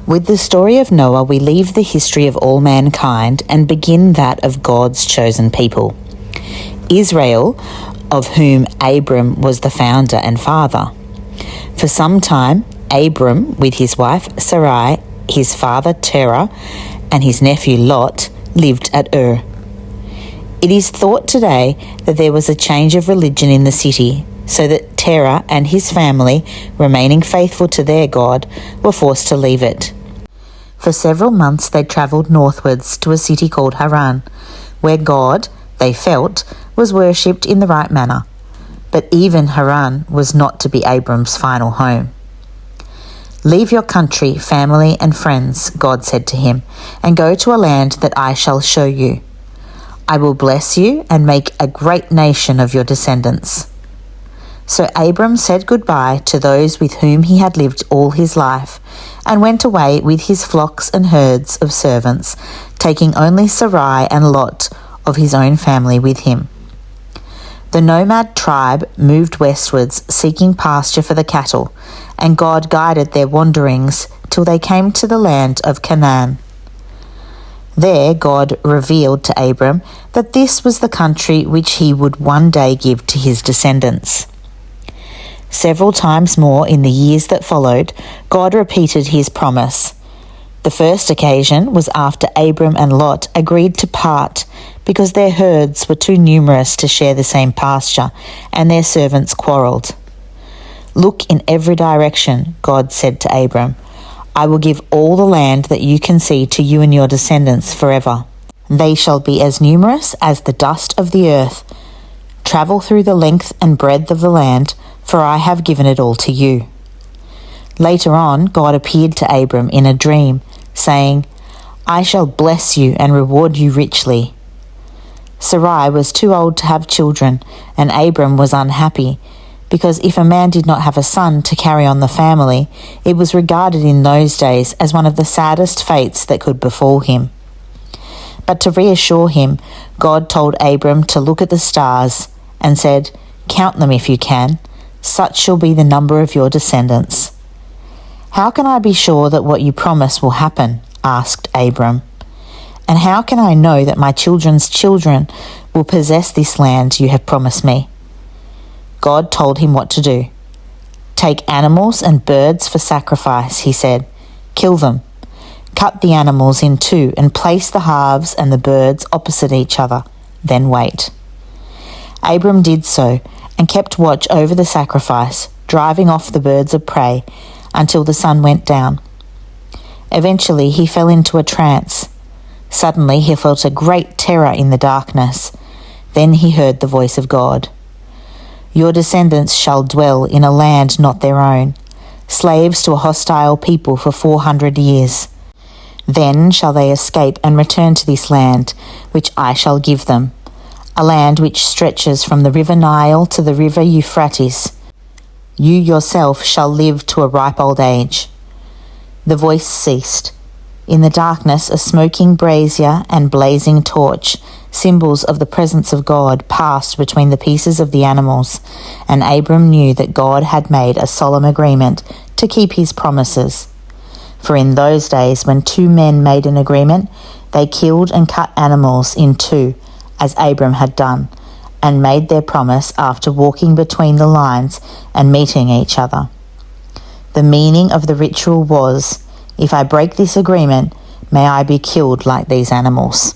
With the story of Noah, we leave the history of all mankind and begin that of God's chosen people. Israel, of whom Abram was the founder and father. For some time, Abram, with his wife Sarai, his father Terah, and his nephew Lot, lived at Ur. It is thought today that there was a change of religion in the city, so that Terah and his family, remaining faithful to their God, were forced to leave it. For several months they travelled northwards to a city called Haran, where God, they felt, was worshipped in the right manner. But even Haran was not to be Abram's final home. "Leave your country, family and friends," God said to him, "and go to a land that I shall show you. I will bless you and make a great nation of your descendants." So Abram said goodbye to those with whom he had lived all his life, and went away with his flocks and herds of servants, taking only Sarai and Lot of his own family with him. The nomad tribe moved westwards, seeking pasture for the cattle, and God guided their wanderings till they came to the land of Canaan. There God revealed to Abram that this was the country which he would one day give to his descendants. Several times more in the years that followed, God repeated his promise. The first occasion was after Abram and Lot agreed to part because their herds were too numerous to share the same pasture, and their servants quarrelled. "Look in every direction," God said to Abram. "I will give all the land that you can see to you and your descendants forever. They shall be as numerous as the dust of the earth. Travel through the length and breadth of the land, for I have given it all to you." Later on, God appeared to Abram in a dream, saying, "I shall bless you and reward you richly." Sarai was too old to have children, and Abram was unhappy, because if a man did not have a son to carry on the family, it was regarded in those days as one of the saddest fates that could befall him. But to reassure him, God told Abram to look at the stars and said, "Count them if you can. Such shall be the number of your descendants." "How can I be sure that what you promise will happen?" asked Abram. "And how can I know that my children's children will possess this land you have promised me?" God told him what to do. "Take animals and birds for sacrifice," he said. "Kill them. Cut the animals in two and place the halves and the birds opposite each other. Then wait." Abram did so and kept watch over the sacrifice, driving off the birds of prey until the sun went down. Eventually he fell into a trance. Suddenly he felt a great terror in the darkness. Then he heard the voice of God. "Your descendants shall dwell in a land not their own, slaves to a hostile people for 400 years. Then shall they escape and return to this land, which I shall give them, a land which stretches from the river Nile to the river Euphrates. You yourself shall live to a ripe old age." The voice ceased. In the darkness, a smoking brazier and blazing torch, symbols of the presence of God, passed between the pieces of the animals, and Abram knew that God had made a solemn agreement to keep his promises. For in those days, when two men made an agreement, they killed and cut animals in two, as Abram had done, and made their promise after walking between the lines and meeting each other. The meaning of the ritual was, "If I break this agreement, may I be killed like these animals."